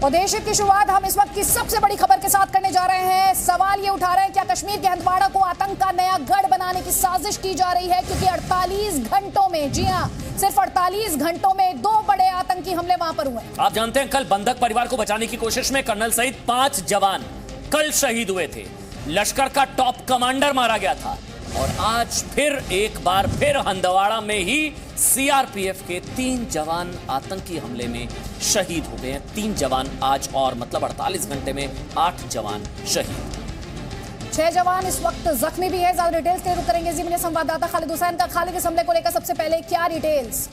और देश हित की शुरुआत हम इस वक्त की सबसे बड़ी खबर के साथ करने जा रहे हैं। सवाल ये उठा रहे हैं, क्या कश्मीर के हंदवाड़ा को आतंक का नया गढ़ बनाने की साजिश की जा रही है? क्योंकि 48 घंटों में, जी हां, सिर्फ 48 घंटों में 2 बड़े आतंकी हमले वहां पर हुए। आप जानते हैं, कल बंधक परिवार को बचाने की कोशिश में कर्नल सहित 5 जवान कल शहीद हुए थे। लश्कर का टॉप कमांडर मारा गया था और आज फिर एक बार फिर हंदवाड़ा में ही सीआरपीएफ के 3 जवान आतंकी हमले में शहीद हो गए हैं। 3 जवान आज, और मतलब 48 घंटे में 8 जवान शहीद। 6 जवान इस वक्त जख्मी भी है। ज्यादा डिटेल्स के लिए रुक करेंगे जी मेरे संवाददाता खालिद हुसैन का। खालिद, इस हमले को लेकर सबसे पहले क्या डिटेल्स?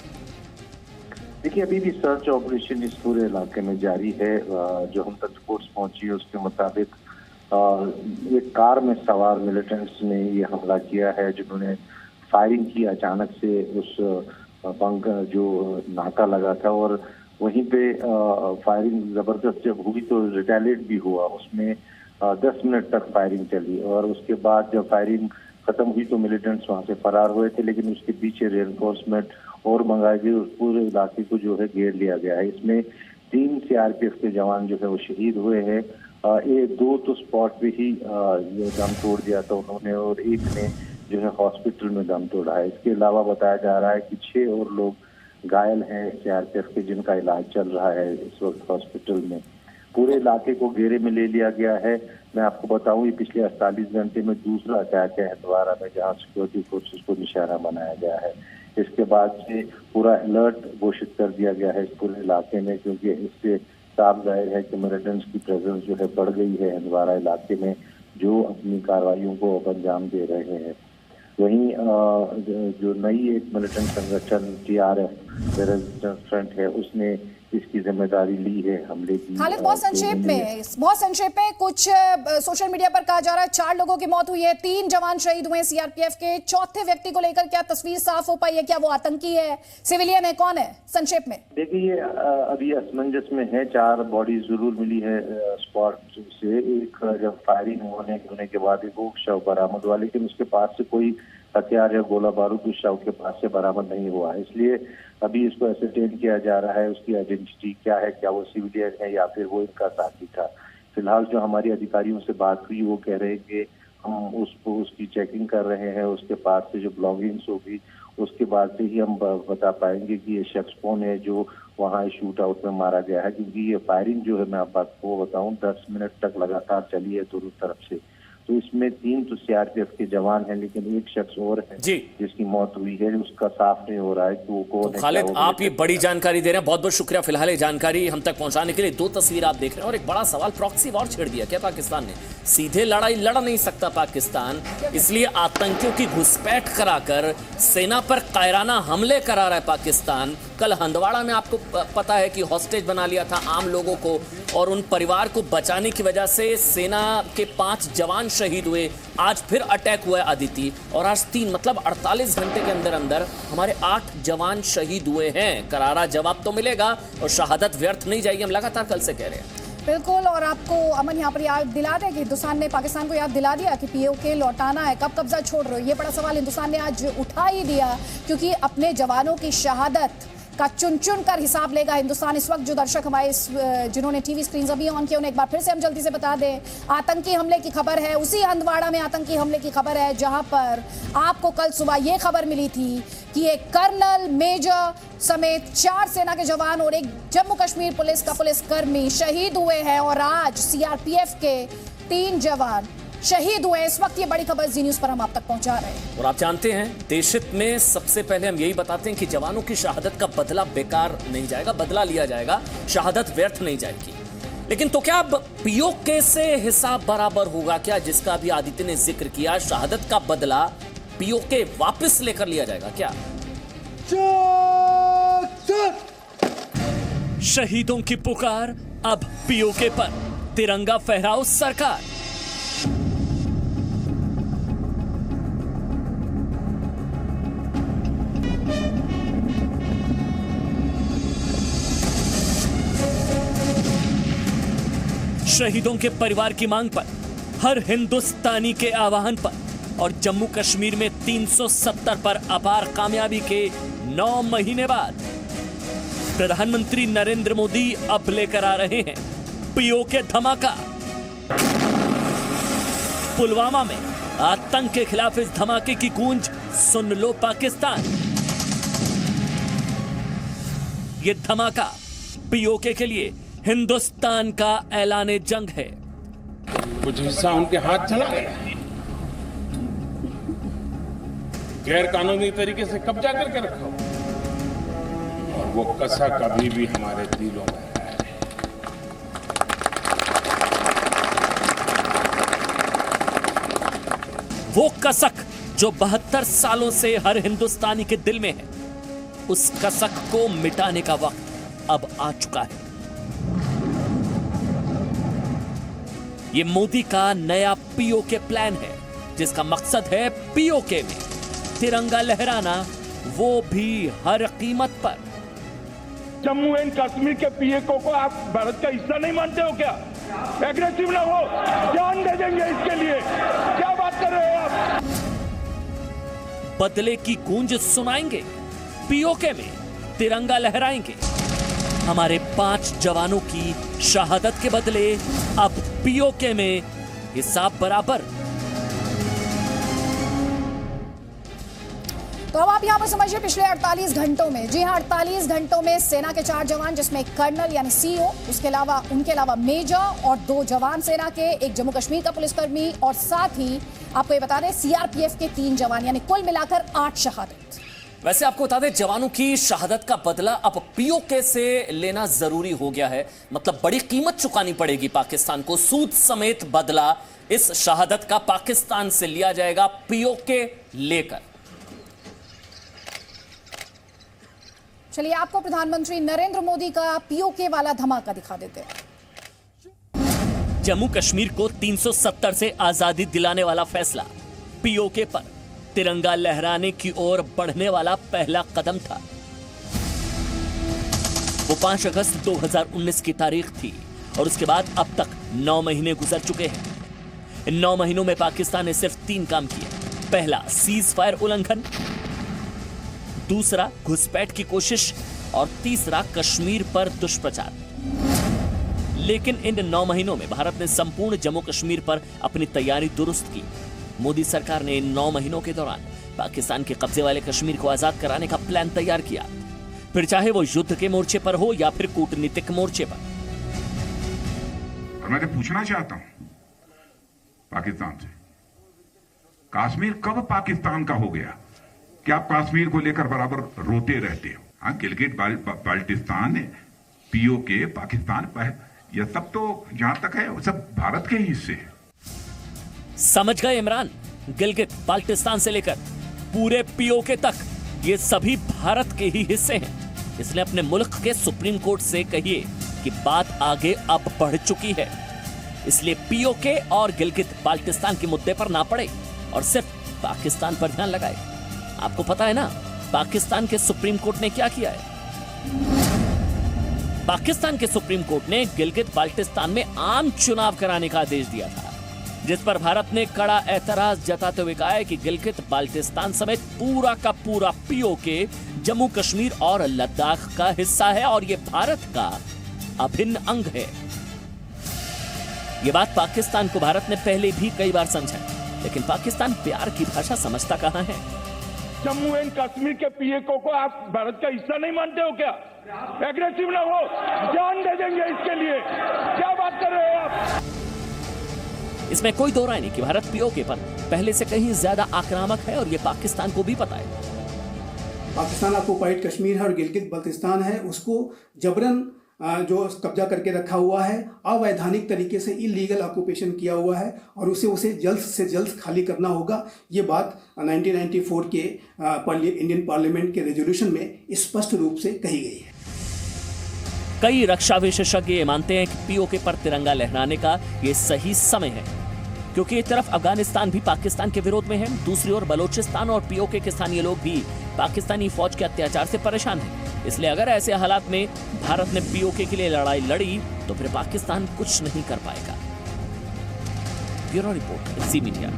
देखिए, अभी भी सर्च ऑपरेशन इस पूरे इलाके में जारी है। जो हम तक रिपोर्ट्स पहुंची है उसके मुताबिक एक कार में सवार मिलिटेंट्स ने ये हमला किया है, जिन्होंने फायरिंग की अचानक से उस बंक जो नाका लगा था, और वहीं पे फायरिंग जबरदस्त जब हुई तो रिटेलिएट भी हुआ। उसमें 10 मिनट तक फायरिंग चली और उसके बाद जब फायरिंग खत्म हुई तो मिलिटेंट्स वहां से फरार हुए थे, लेकिन उसके पीछे रेनफोर्समेंट और मंगाई गई। उस पूरे इलाके को जो है घेर लिया गया है। इसमें 3 सीआरपीएफ के जवान जो है वो शहीद हुए हैं। ये 2 तो स्पॉट पे ही दम तोड़ दिया था उन्होंने, और एक ने जो है हॉस्पिटल में दम तोड़ा है। इसके अलावा बताया जा रहा है कि 6 और लोग घायल हैं सीआरपीएफ के, जिनका इलाज चल रहा है इस वक्त हॉस्पिटल में। पूरे इलाके को घेरे में ले लिया गया है। मैं आपको बताऊं, ये पिछले 48 घंटे में दूसरा अटैक है हंदवाड़ा में, जहां सिक्योरिटी फोर्सेस को निशाना बनाया गया है। इसके बाद से पूरा अलर्ट घोषित कर दिया गया है इस पूरे इलाके में, क्योंकि इससे साफ जाहिर है कि मिलिटेंट्स की प्रेजेंस जो है बढ़ गई है हंदवाड़ा इलाके में, जो अपनी कार्रवाइयों को अंजाम दे रहे हैं। वहीं जो नई एक मिलिटेंट संगठन TRF रेजिस्टेंस फ्रंट है, उसने इसकी जिम्मेदारी ली है हमले की। खालिद, बहुत संक्षेप में कुछ सोशल मीडिया पर कहा जा रहा है 4 लोगों की मौत हुई है, 3 जवान शहीद हुए सीआरपीएफ के। चौथे व्यक्ति को लेकर क्या तस्वीर साफ हो पाई है? क्या वो आतंकी है, सिविलियन है, कौन है? संक्षेप में देखिए, अभी असमंजस में है। 4 बॉडी जरूर मिली है स्पॉट से। एक जब फायरिंग होने के बाद एक शव बरामद हुआ, लेकिन उसके पास से कोई हथियार या गोला बारूद उस शव के पास से बरामद नहीं हुआ है। इसलिए अभी इसको एसरटेन किया जा रहा है, उसकी आइडेंटिटी क्या है, क्या वो सिविलियन है या फिर वो इनका साथी था। फिलहाल जो हमारी अधिकारियों से बात हुई वो कह रहे हैं कि हम उसकी चेकिंग कर रहे हैं। उसके पास से जो ब्लॉगिंग्स होगी उसके बाद से ही हम बता पाएंगे कि ये शख्स कौन है जो वहाँ शूट आउट में मारा गया है। क्योंकि ये फायरिंग जो है, मैं आपको बताऊं, 10 मिनट तक लगातार चली है दोनों तरफ से। तो इसमें 3 तो सीआरपीएफ के जवान हैं, लेकिन एक शख्स और है जिसकी मौत हुई है, उसका साफ नहीं हो रहा है कि वो कौन है। खालिद, आप ये बड़ी जानकारी दे रहे हैं, बहुत बहुत शुक्रिया फिलहाल ये जानकारी हम तक पहुंचाने के लिए। 2 तस्वीर आप देख रहे हैं और एक बड़ा सवाल, प्रॉक्सी वॉर छेड़ दिया क्या पाकिस्तान ने? सीधे लड़ाई लड़ नहीं सकता पाकिस्तान, इसलिए आतंकियों की घुसपैठ कराकर सेना पर कायराना हमले करा रहा है पाकिस्तान। कल हंदवाड़ा में आपको पता है कि हॉस्टेज बना लिया था आम लोगों को, और उन परिवार को बचाने की वजह से सेना के 5 जवान शहीद हुए। आज फिर अटैक हुआ है अदिति, और आज 3, मतलब 48 घंटे के अंदर अंदर हमारे 8 जवान शहीद हुए हैं। करारा जवाब तो मिलेगा और शहादत व्यर्थ नहीं जाएगी, हम लगातार कल से कह रहे हैं। बिल्कुल, और आपको अमन यहाँ पर याद दिला दें कि हिंदुस्तान ने पाकिस्तान को याद दिला दिया कि POK लौटाना है, कब कब्जा छोड़ रहे हो, ये बड़ा सवाल हिंदुस्तान ने आज उठा ही दिया। क्योंकि अपने जवानों की शहादत का चुन चुन कर हिसाब लेगा हिंदुस्तान। इस वक्त जो दर्शक हमारे जिन्होंने टीवी स्क्रीन अभी ऑन किया, उन्हें एक बार फिर से हम जल्दी से बता दें, आतंकी हमले की खबर है। उसी हंदवाड़ा में आतंकी हमले की खबर है, जहां पर आपको कल सुबह ये खबर मिली थी कि एक कर्नल, मेजर समेत 4 सेना के जवान और एक जम्मू कश्मीर पुलिस का पुलिसकर्मी शहीद हुए हैं। और आज सीआरपीएफ के 3 जवान शहीद हुए। इस वक्त ये बड़ी खबर जी न्यूज पर हम आप तक पहुंचा रहे हैं। और आप जानते हैं, देश हित में सबसे पहले हम यही बताते हैं कि जवानों की शहादत का बदला बेकार नहीं जाएगा, बदला लिया जाएगा, शहादत व्यर्थ नहीं जाएगी। लेकिन तो क्या अब POK से हिसाब बराबर होगा क्या, जिसका भी आदित्य ने जिक्र किया? शहादत का बदला POK वापस लेकर लिया जाएगा क्या? शहीदों की पुकार अब POK पर, तिरंगा फहराओ सरकार। शहीदों के परिवार की मांग पर, हर हिंदुस्तानी के आह्वान पर और जम्मू कश्मीर में 370 पर अपार कामयाबी के 9 महीने बाद प्रधानमंत्री नरेंद्र मोदी अब लेकर आ रहे हैं पीओके धमाका। पुलवामा में आतंक के खिलाफ इस धमाके की गूंज सुन लो पाकिस्तान। ये धमाका पीओके के लिए हिंदुस्तान का ऐलान जंग है। कुछ हिस्सा उनके हाथ चला गया, गैर कानूनी तरीके से कब्जा करके रखा और वो कसक कभी भी हमारे दिलों में है। वो कसक जो 72 सालों से हर हिंदुस्तानी के दिल में है, उस कसक को मिटाने का वक्त अब आ चुका है। ये मोदी का नया पीओके प्लान है, जिसका मकसद है पीओके में तिरंगा लहराना, वो भी हर कीमत पर। जम्मू एंड कश्मीर के पीओके को आप भारत का हिस्सा नहीं मानते हो क्या? एग्रेसिव ना हो, जान दे देंगे इसके लिए। क्या बात कर रहे हो आप? बदले की गूंज सुनाएंगे, पीओके में तिरंगा लहराएंगे। हमारे 5 जवानों की शहादत के बदले अब पीओके में हिसाब बराबर। तो अब आप यहाँ पर समझिए पिछले 48 घंटों में, जी हाँ 48 घंटों में सेना के 4 जवान, जिसमें एक कर्नल यानी सीओ, उनके अलावा मेजर और 2 जवान सेना के, एक जम्मू कश्मीर का पुलिसकर्मी और साथ ही आपको ये बता दें सीआरपीएफ के 3 जवान, यानी कुल मिलाकर 8 शहादत। वैसे आपको बता दें, जवानों की शहादत का बदला अब पीओके से लेना जरूरी हो गया है। मतलब बड़ी कीमत चुकानी पड़ेगी पाकिस्तान को। सूद समेत बदला इस शहादत का पाकिस्तान से लिया जाएगा पीओके लेकर। चलिए आपको प्रधानमंत्री नरेंद्र मोदी का पीओके वाला धमाका दिखा देते हैं। जम्मू कश्मीर को 370 से आजादी दिलाने वाला फैसला पीओके पर तिरंगा लहराने की ओर बढ़ने वाला पहला कदम था। वो 5 अगस्त 2019 की तारीख थी और उसके बाद अब तक 9 महीने गुजर चुके हैं। इन 9 महीनों में पाकिस्तान ने सिर्फ 3 काम किए। पहला, सीज फायर उल्लंघन, दूसरा घुसपैठ की कोशिश और तीसरा कश्मीर पर दुष्प्रचार। लेकिन इन 9 महीनों में भारत ने संपूर्ण जम्मू कश्मीर पर अपनी तैयारी दुरुस्त की। मोदी सरकार ने इन 9 महीनों के दौरान पाकिस्तान के कब्जे वाले कश्मीर को आजाद कराने का प्लान तैयार किया, फिर चाहे वो युद्ध के मोर्चे पर हो या फिर कूटनीतिक मोर्चे पर। और मैं तो पूछना चाहता हूं पाकिस्तान से, कश्मीर कब पाकिस्तान का हो गया? क्या आप कश्मीर को लेकर बराबर रोते रहते हो? हाँ, गिलगिट बाल्टिस्तान, पीओके, पाकिस्तान, यह सब तो जहां तक है सब भारत के हिस्से है। समझ गए इमरान? गिलगित बाल्टिस्तान से लेकर पूरे पीओके तक ये सभी भारत के ही हिस्से हैं। इसलिए अपने मुल्क के सुप्रीम कोर्ट से कहिए कि बात आगे अब बढ़ चुकी है। इसलिए पीओके और गिलगित बाल्टिस्तान के मुद्दे पर ना पड़े और सिर्फ पाकिस्तान पर ध्यान लगाए। आपको पता है ना पाकिस्तान के सुप्रीम कोर्ट ने क्या किया है? पाकिस्तान के सुप्रीम कोर्ट ने गिलगित बाल्टिस्तान में आम चुनाव कराने का आदेश दिया था, जिस पर भारत ने कड़ा एतराज जताते हुए कहा है कि गिलगित बाल्टिस्तान समेत पूरा का पूरा पीओके जम्मू कश्मीर और लद्दाख का हिस्सा है और यह भारत का अभिन्न अंग है। यह बात पाकिस्तान को भारत ने पहले भी कई बार समझा, लेकिन पाकिस्तान प्यार की भाषा समझता कहां है। जम्मू एंड कश्मीर के पीओके को आप भारत का हिस्सा नहीं मानते हो क्या? एग्रेसिव ना हो, जान दे देंगे इसके लिए। क्या बात कर रहे हो आप? इसमें कोई दो राय नहीं कि भारत पीओके पर पहले से कहीं ज्यादा आक्रामक है और यह पाकिस्तान को भी पता है। पाकिस्तान ऑक्युपाइड कश्मीर है और गिलगित बल्तिस्तान है, उसको जबरन जो कब्जा करके रखा हुआ है, अवैधानिक तरीके से इलीगल ऑक्यूपेशन किया हुआ है और उसे जल्द से जल्द खाली करना होगा। ये बात 1994 के इंडियन पार्लियामेंट के रेजोल्यूशन में स्पष्ट रूप से कही गई है। कई रक्षा विशेषज्ञ ये मानते हैं कि पीओके पर तिरंगा लहराने का ये सही समय है, क्योंकि एक तरफ अफगानिस्तान भी पाकिस्तान के विरोध में है, दूसरी ओर बलोचिस्तान और पीओके के स्थानीय लोग भी पाकिस्तानी फौज के अत्याचार से परेशान हैं। इसलिए अगर ऐसे हालात में भारत ने पीओके के लिए लड़ाई लड़ी तो फिर पाकिस्तान कुछ नहीं कर पाएगा। ब्यूरो रिपोर्ट, ज़ी मीडिया।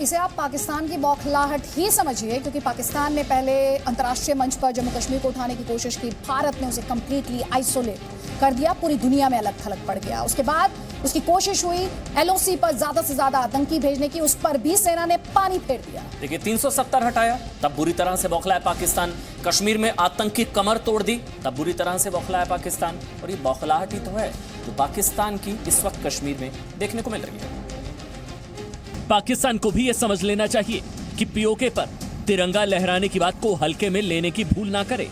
इसे आप पाकिस्तान की बौखलाहट ही समझिए, क्योंकि पाकिस्तान ने पहले अंतर्राष्ट्रीय मंच पर जम्मू कश्मीर को उठाने की कोशिश की, भारत ने उसे कंप्लीटली आइसोलेट कर दिया, पूरी दुनिया में अलग थलग पड़ गया। उसके बाद उसकी कोशिश हुई LOC पर ज्यादा से ज्यादा आतंकी भेजने की, उस पर भी सेना ने पानी फेर दिया। देखिए 370 हटाया तब बुरी तरह से बौखलाया पाकिस्तान, कश्मीर में आतंकी कमर तोड़ दी तब बुरी तरह से बौखलाया पाकिस्तान। और ये बौखलाहट ही तो है जो पाकिस्तान की इस वक्त कश्मीर में देखने को मिल रही है। पाकिस्तान को भी यह समझ लेना चाहिए कि POK पर तिरंगा लहराने की बात को हल्के में लेने की भूल ना करे,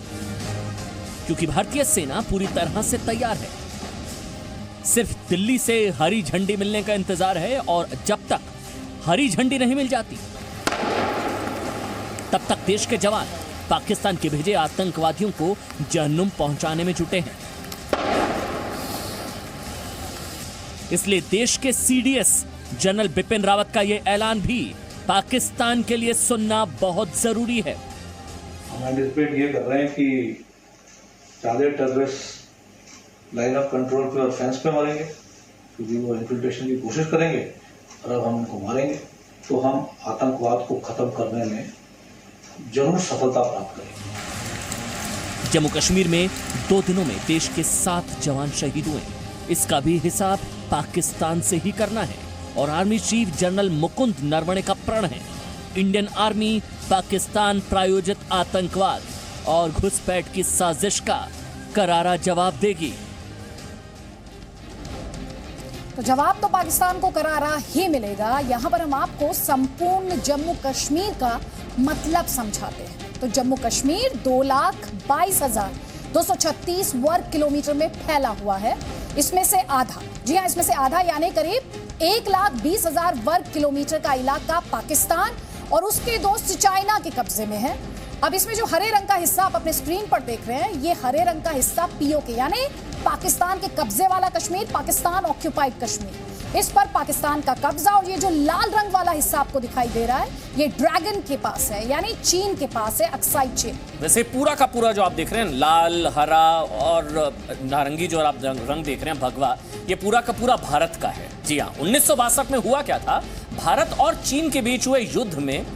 क्योंकि भारतीय सेना पूरी तरह से तैयार है। सिर्फ दिल्ली से हरी झंडी मिलने का इंतजार है, और जब तक हरी झंडी नहीं मिल जाती तब तक देश के जवान पाकिस्तान के भेजे आतंकवादियों को जहन्नुम पहुंचाने में जुटे हैं। इसलिए देश के CDS जनरल बिपिन रावत का यह ऐलान भी पाकिस्तान के लिए सुनना बहुत जरूरी है। हम एंटिसिपेट ये कर रहे हैं कि ज्यादा टेररिस्ट लाइन ऑफ कंट्रोल पे और फेंस पे मारेंगे, क्योंकि वो इन्फिल्ट्रेशन की कोशिश करेंगे, और अब हम उनको मारेंगे तो हम आतंकवाद को खत्म करने में जरूर सफलता प्राप्त करेंगे। जम्मू कश्मीर में 2 दिनों में देश के 7 जवान शहीद हुए, इसका भी हिसाब पाकिस्तान से ही करना है, और army chief general Mukund Naravane का प्रण है इंडियन आर्मी पाकिस्तान प्रायोजित आतंकवाद और घुसपैठ की साजिश का करारा जवाब देगी। तो जवाब तो पाकिस्तान को करारा ही मिलेगा। यहां पर हम आपको संपूर्ण जम्मू कश्मीर का मतलब समझाते हैं। तो जम्मू कश्मीर 2,22,236 वर्ग किलोमीटर में फैला हुआ है। इसमें से आधा, जी हां, इसमें से आधा यानी करीब 1,20,000 वर्ग किलोमीटर का इलाका पाकिस्तान और उसके दोस्त चाइना के कब्जे में है। अब इसमें जो हरे रंग का हिस्सा आप अपने स्क्रीन पर देख रहे हैं, ये हरे रंग का हिस्सा POK यानी पाकिस्तान के कब्जे वाला कश्मीर, पाकिस्तान ऑक्यूपाइड कश्मीर, इस पर पाकिस्तान का कब्जा। और ये जो लाल रंग वाला हिस्सा आपको दिखाई दे रहा है, ये ड्रैगन के पास है, यानी चीन के पास है, अक्साई चीन। वैसे पूरा का पूरा जो आप देख रहे हैं, लाल, हरा और नारंगी जो आप रंग देख रहे हैं, भगवा, ये पूरा का पूरा भारत का है। जी हाँ, 1962 में हुआ क्या था, भारत और चीन के बीच हुए युद्ध में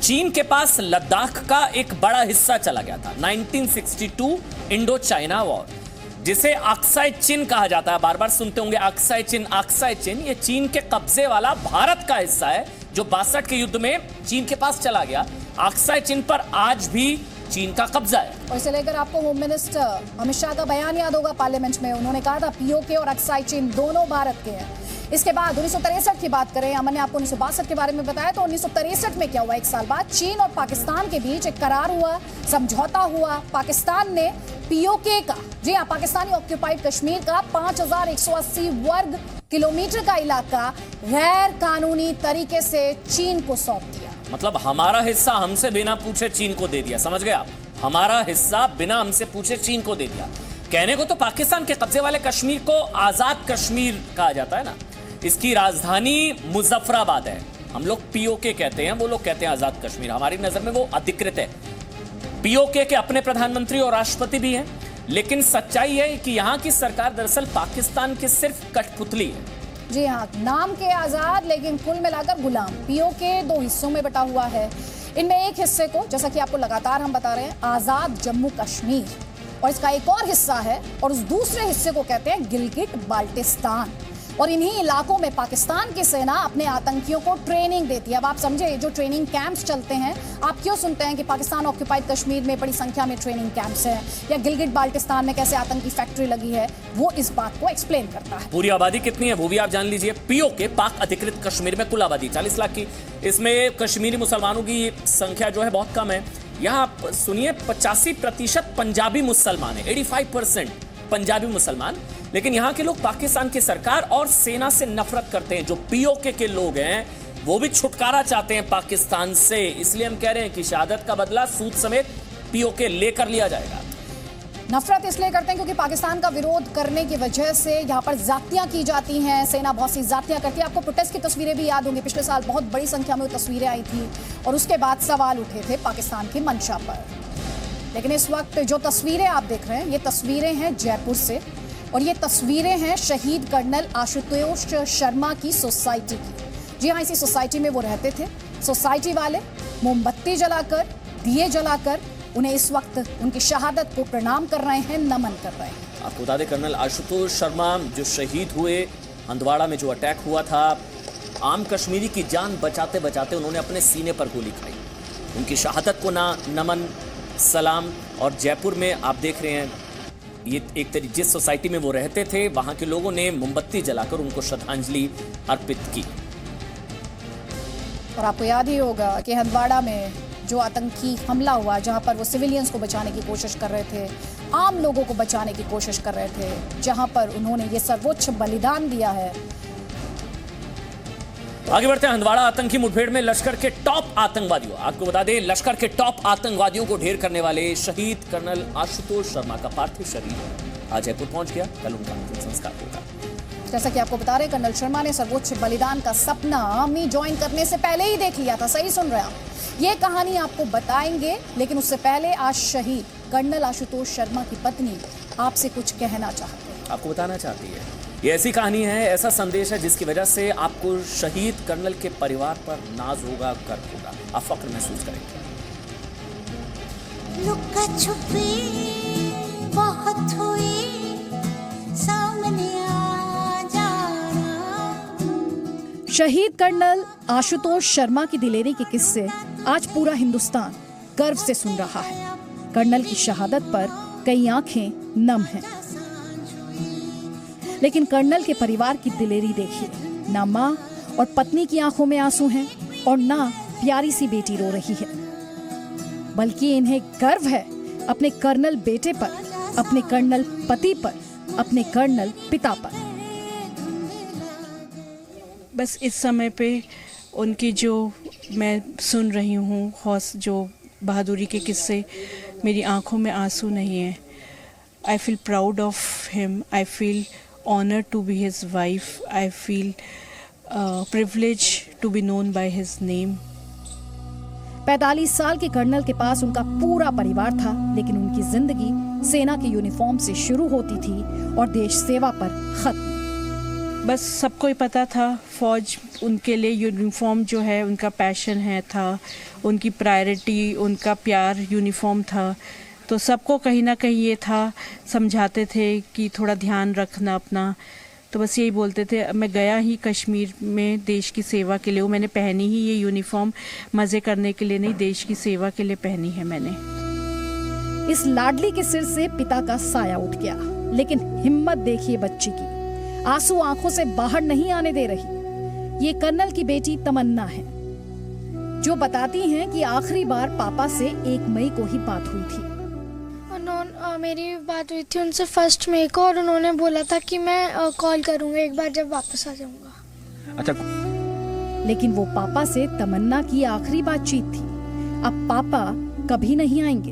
चीन के पास लद्दाख का एक बड़ा हिस्सा चला गया था। 1962 इंडो चाइना वॉर, जिसे अक्साई चीन कहा जाता है, बार बार सुनते होंगे अक्साई चीन, अक्साई चीन। ये चीन के कब्जे वाला भारत का हिस्सा है जो 62 के युद्ध में चीन के पास चला गया। अक्साई चीन पर आज भी चीन का कब्जा है। और इसे लेकर आपको होम मिनिस्टर अमित शाह का बयान याद होगा पार्लियामेंट में। उन्होंने कहा था POK और अक्साई चीन दोनों भारत के हैं। इसके बाद 1963 की बात करें, अमन ने आपको 1962 के बारे में बताया, तो 1963 में क्या हुआ, एक साल बाद चीन और पाकिस्तान के बीच एक करार हुआ, समझौता हुआ। पाकिस्तान ने POK का, जी हाँ, पाकिस्तानी ऑक्यूपाइड कश्मीर का 5,180 वर्ग किलोमीटर का इलाका गैर कानूनी तरीके से चीन को सौंप दिया। मतलब हमारा हिस्सा हमसे बिना पूछे चीन को दे दिया, समझ गए आप? हमारा हिस्सा बिना हमसे पूछे चीन को दे दिया। कहने को तो पाकिस्तान के कब्जे वाले कश्मीर को आजाद कश्मीर कहा जाता है ना, इसकी राजधानी मुजफ्फराबाद है। हम लोग POK कहते हैं, वो लोग कहते हैं आजाद कश्मीर। हमारी नजर में वो अधिकृत है। POK के अपने प्रधानमंत्री और राष्ट्रपति भी हैं, लेकिन सच्चाई है कि यहाँ की सरकार दरअसल पाकिस्तान की सिर्फ कठपुतली है। जी हाँ, नाम के आजाद लेकिन कुल मिलाकर गुलाम। POK 2 हिस्सों में बटा हुआ है। इनमें एक हिस्से को, जैसा कि आपको लगातार हम बता रहे हैं, आजाद जम्मू कश्मीर, और इसका एक और हिस्सा है, और उस दूसरे हिस्से को कहते हैं गिलगिट बाल्टिस्तान। और इन्हीं इलाकों में पाकिस्तान की सेना अपने आतंकियों को ट्रेनिंग देती है। अब आप समझे, जो ट्रेनिंग कैंप्स चलते हैं, आप क्यों सुनते हैं कि पाकिस्तान ऑक्यूपाइड कश्मीर में बड़ी संख्या में ट्रेनिंग कैंप्स हैं, या गिलगिट बाल्टिस्तान में कैसे आतंकी फैक्ट्री लगी है, वो इस बात को एक्सप्लेन करता है। पूरी आबादी कितनी है वो भी आप जान लीजिए। POK पाक अधिकृत कश्मीर में कुल आबादी 40 लाख की, इसमें कश्मीरी मुसलमानों की संख्या जो है बहुत कम है। यहाँ आप सुनिए, 85% पंजाबी मुसलमान है, 85% पंजाबी मुसलमान। लेकिन यहाँ के लोग पाकिस्तान की सरकार और सेना से नफरत करते हैं। जो POK के लोग हैं वो भी छुटकारा चाहते हैं पाकिस्तान से। इसलिए हम कह रहे हैं कि शहादत का बदला सूद समेत POK लेकर लिया जाएगा। नफरत इसलिए करते हैं क्योंकि पाकिस्तान का विरोध करने की वजह से यहाँ पर जातियां की जाती हैं, सेना बहुत सी जातियां करती है। आपको प्रोटेस्ट की तस्वीरें भी याद होंगी, पिछले साल बहुत बड़ी संख्या में वो तस्वीरें आई थी और उसके बाद सवाल उठे थे पाकिस्तान की मंशा पर। लेकिन इस वक्त जो तस्वीरें आप देख रहे हैं, ये तस्वीरें हैं जयपुर से, और ये तस्वीरें हैं शहीद कर्नल आशुतोष शर्मा की सोसाइटी की। जी हाँ, इसी सोसाइटी में वो रहते थे। सोसाइटी वाले मोमबत्ती जलाकर, दिए जलाकर उन्हें इस वक्त उनकी शहादत को प्रणाम कर रहे हैं, नमन कर रहे हैं। आपको बता दें कर्नल आशुतोष शर्मा जो शहीद हुए, हंदवाड़ा में जो अटैक हुआ था, आम कश्मीरी की जान बचाते बचाते उन्होंने अपने सीने पर गोली खाई। उनकी शहादत को नमन, सलाम। और जयपुर में आप देख रहे हैं, ये एक तरीके जिस सोसाइटी में वो रहते थे वहां के लोगों ने मोमबत्ती जलाकर उनको श्रद्धांजलि अर्पित की। और आपको याद ही होगा कि हंदवाड़ा में जो आतंकी हमला हुआ, जहां पर वो सिविलियंस को बचाने की कोशिश कर रहे थे, आम लोगों को बचाने की कोशिश कर रहे थे, जहां पर उन्होंने ये सर्वोच्च बलिदान दिया है। आगे बढ़ते हैं। हंदवाड़ा आतंकी मुठभेड़ में लश्कर के टॉप आतंकवादियों, आपको बता दें लश्कर के टॉप आतंकवादियों को ढेर करने वाले शहीद कर्नल आशुतोष शर्मा का पार्थिव शरीर आज जयपुर पहुंच गया। कल उनका अंतिम संस्कार होगा। जैसा कि आपको बता रहे, कर्नल शर्मा ने सर्वोच्च बलिदान का सपना आर्मी ज्वाइन करने से पहले ही देख लिया था। सही सुन रहे हैं। ये कहानी आपको बताएंगे, लेकिन उससे पहले आज शहीद कर्नल आशुतोष शर्मा की पत्नी आपसे कुछ कहना चाहती है। आपको बताना चाहती है, ये ऐसी कहानी है, ऐसा संदेश है जिसकी वजह से आपको शहीद कर्नल के परिवार पर नाज होगा, गर्व होगा, आप फख्र महसूस करेंगे। लुका छुपी बहुत हुई, सामने आ जाना। शहीद कर्नल आशुतोष शर्मा की दिलेरी के किस्से आज पूरा हिंदुस्तान गर्व से सुन रहा है। कर्नल की शहादत पर कई आंखें नम हैं, लेकिन कर्नल के परिवार की दिलेरी देखिए। ना माँ और पत्नी की आंखों में आंसू हैं और ना प्यारी सी बेटी रो रही है, बल्कि इन्हें गर्व है अपने कर्नल बेटे पर, अपने कर्नल पति पर, अपने कर्नल पिता पर। बस इस समय पे उनकी जो मैं सुन रही हूँ जो बहादुरी के किस्से, मेरी आंखों में आंसू नहीं है। I feel proud of him, I feel honored to be his wife, I feel privileged to be known by his name. 45 साल के कर्नल के पास उनका पूरा परिवार था, लेकिन उनकी जिंदगी सेना के यूनिफॉर्म से शुरू होती थी और देश सेवा पर खत्म। बस सबको ही पता था फौज उनके लिए यूनिफॉर्म जो है उनका पैशन था, उनकी प्रायोरिटी, उनका प्यार यूनिफॉर्म था। तो सबको कहीं ना कहीं ये था, समझाते थे कि थोड़ा ध्यान रखना अपना। तो बस यही बोलते थे। मैं गया ही कश्मीर में देश की सेवा के लिए, मैंने पहनी ही ये यूनिफॉर्म मज़े करने के लिए नहीं, देश की सेवा के लिए पहनी है मैंने। इस लाडली के सिर से पिता का साया उठ गया, लेकिन हिम्मत देखिए बच्ची की, आंसू आंखों से बाहर नहीं आने दे रही। ये कर्नल की बेटी तमन्ना है, जो बताती हैं कि आखिरी बार पापा से 1 मई को ही बात हुई थी। मेरी बात हुई थी उनसे 1 मई को, और उन्होंने बोला था कि मैं कॉल करूंगा एक बार जब वापस आ जाऊंगा। अच्छा, लेकिन वो पापा से तमन्ना की आखिरी बातचीत थी। अब पापा कभी नहीं आएंगे।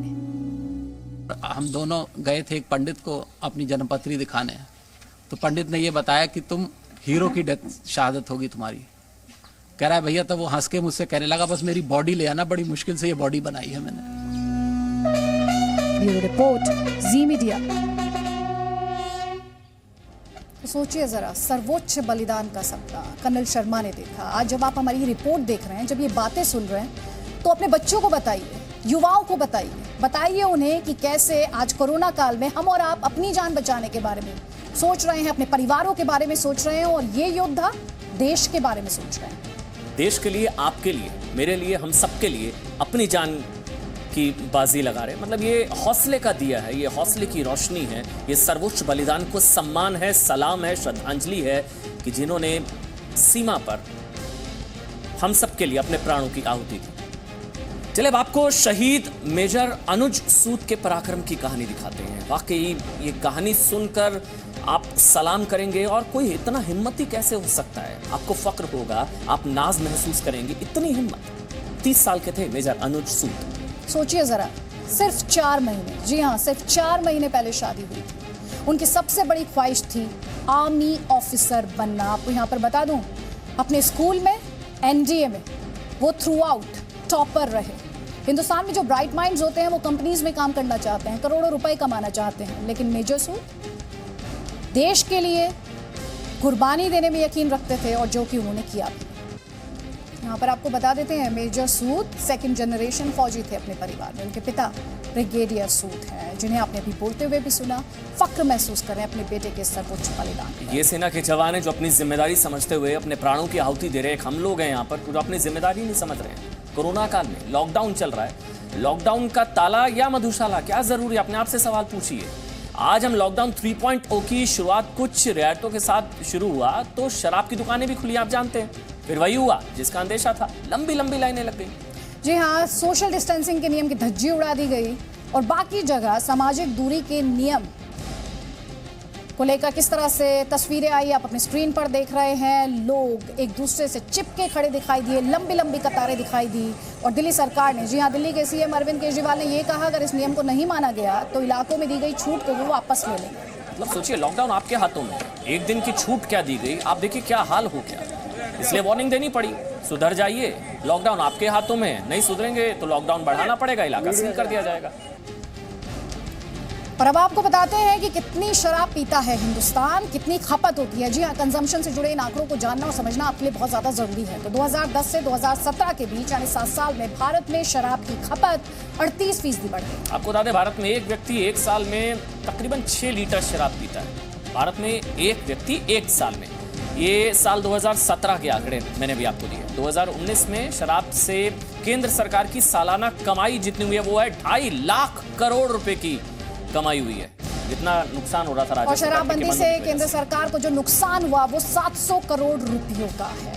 हम दोनों गए थे एक पंडित को अपनी जन्मपत्री दिखाने, तो पंडित ने ये बताया कि तुम हीरो की डेथ शहादत होगी तुम्हारी। कह रहा है भैया, तो वो हंस के मुझसे कहने लगा बस मेरी बॉडी ले आना, बड़ी मुश्किल से ये बॉडी बनाई है मैंने। ब्यूरो रिपोर्ट, जी मीडिया। तो सोचिए जरा, सर्वोच्च बलिदान का सपना कर्नल शर्मा ने देखा। आज जब आप हमारी रिपोर्ट देख रहे हैं, जब ये बातें सुन रहे हैं, तो अपने बच्चों को बताइए, युवाओं को बताइए उन्हें कि कैसे आज कोरोना काल में हम और आप अपनी जान बचाने के बारे में सोच रहे हैं, अपने परिवारों के बारे में सोच रहे हैं, और ये योद्धा देश के बारे में सोच रहे हैं। देश के लिए, आपके लिए, मेरे लिए, हम सबके लिए अपनी जान की बाजी लगा रहे हैं। मतलब ये हौसले का दिया है, ये हौसले की रोशनी है, ये सर्वोच्च बलिदान को सम्मान है, सलाम है, श्रद्धांजलि है कि जिन्होंने सीमा पर हम सबके लिए अपने प्राणों की आहुति दी। चले अब आपको शहीद मेजर अनुज सूद के पराक्रम की कहानी दिखाते हैं। वाकई ये कहानी सुनकर आप सलाम करेंगे, और कोई इतना हिम्मती कैसे हो सकता है, आपको फक्र होगा, आप नाज महसूस करेंगे। इतनी हिम्मत, 30 साल के थे मेजर अनुज सूद। सोचिए जरा, सिर्फ 4 महीने, जी हाँ, सिर्फ 4 महीने पहले शादी हुई थी। उनकी सबसे बड़ी ख्वाहिश थी आर्मी ऑफिसर बनना। आपको यहाँ पर बता दूं, अपने स्कूल में, एनडीए में वो थ्रू आउट टॉपर रहे। हिंदुस्तान में जो ब्राइट माइंड्स होते हैं वो कंपनीज में काम करना चाहते हैं, करोड़ों रुपए कमाना चाहते हैं, लेकिन मेजर सूद देश के लिए कुर्बानी देने में यकीन रखते थे, और जो कि उन्होंने किया भी। यहाँ पर आपको बता देते हैं मेजर सूद सेकंड जनरेशन फौजी थे अपने परिवार में। उनके पिता ब्रिगेडियर सूद हैं, जिन्हें आपने अभी बोलते हुए भी सुना। फक्र महसूस करें अपने बेटे के सर्वोच्च बलिदान पर। ये सेना के जवान हैं जो अपनी जिम्मेदारी समझते हुए अपने प्राणों की आहुति दे रहे हैं। हम लोग हैं यहाँ पर जो अपनी जिम्मेदारी नहीं समझ रहे हैं। कोरोना काल में लॉकडाउन चल रहा है, लॉकडाउन का ताला या मधुशाला, क्या जरूरी है? अपने आप से सवाल पूछिए। आज हम लॉकडाउन 3.0 की शुरुआत कुछ रियायतों के साथ शुरू हुआ तो शराब की दुकानें भी खुली, आप जानते हैं। फिर वही हुआ जिसका अंदेशा था, लंबी लंबी लाइनें लग गई। जी हाँ, सोशल डिस्टेंसिंग के नियम की धज्जी उड़ा दी गई और बाकी जगह सामाजिक दूरी के नियम को लेकर किस तरह से तस्वीरें आई आप अपनी स्क्रीन पर देख रहे हैं। लोग एक दूसरे से चिपके खड़े दिखाई दिए, लंबी लंबी कतारें दिखाई दी। और दिल्ली सरकार ने, जी हाँ, दिल्ली के सीएम अरविंद केजरीवाल ने ये कहा अगर इस नियम को नहीं माना गया तो इलाकों में दी गई छूट को वो वापस ले लेंगे। मतलब सोचिए, लॉकडाउन आपके हाथों में, एक दिन की छूट क्या दी गई, आप देखिए क्या हाल हो गया। इसलिए वार्निंग देनी पड़ी, सुधर जाइए, लॉकडाउन आपके हाथों में है। नहीं सुधरेंगे तो लॉकडाउन बढ़ाना पड़ेगा, इलाका सील कर दिया जाएगा। पर अब आपको बताते हैं कि कितनी शराब पीता है हिंदुस्तान, कितनी खपत होती है। जी हाँ, कंजम्पशन से जुड़े इन आंकड़ों को जानना और समझना आपके लिए बहुत ज़्यादा ज़रूरी है। तो 2010 से 2017 के बीच यानी 7 साल में भारत में शराब की खपत 38% बढ़ गई। आपको बता दें, भारत में एक व्यक्ति एक साल में तकरीबन 6 लीटर शराब पीता है। भारत में एक व्यक्ति एक साल में। ये साल 2017 के आंकड़े मैंने भी आपको दिए। 2019 में शराब से केंद्र सरकार की सालाना कमाई जितनी हुई है वो है 2.5 लाख करोड़ रुपए की कमाई हुई है। जितना नुकसान हो रहा था और शराबबंदी से केंद्र सरकार को जो नुकसान हुआ वो 700 करोड़ रुपयों का है।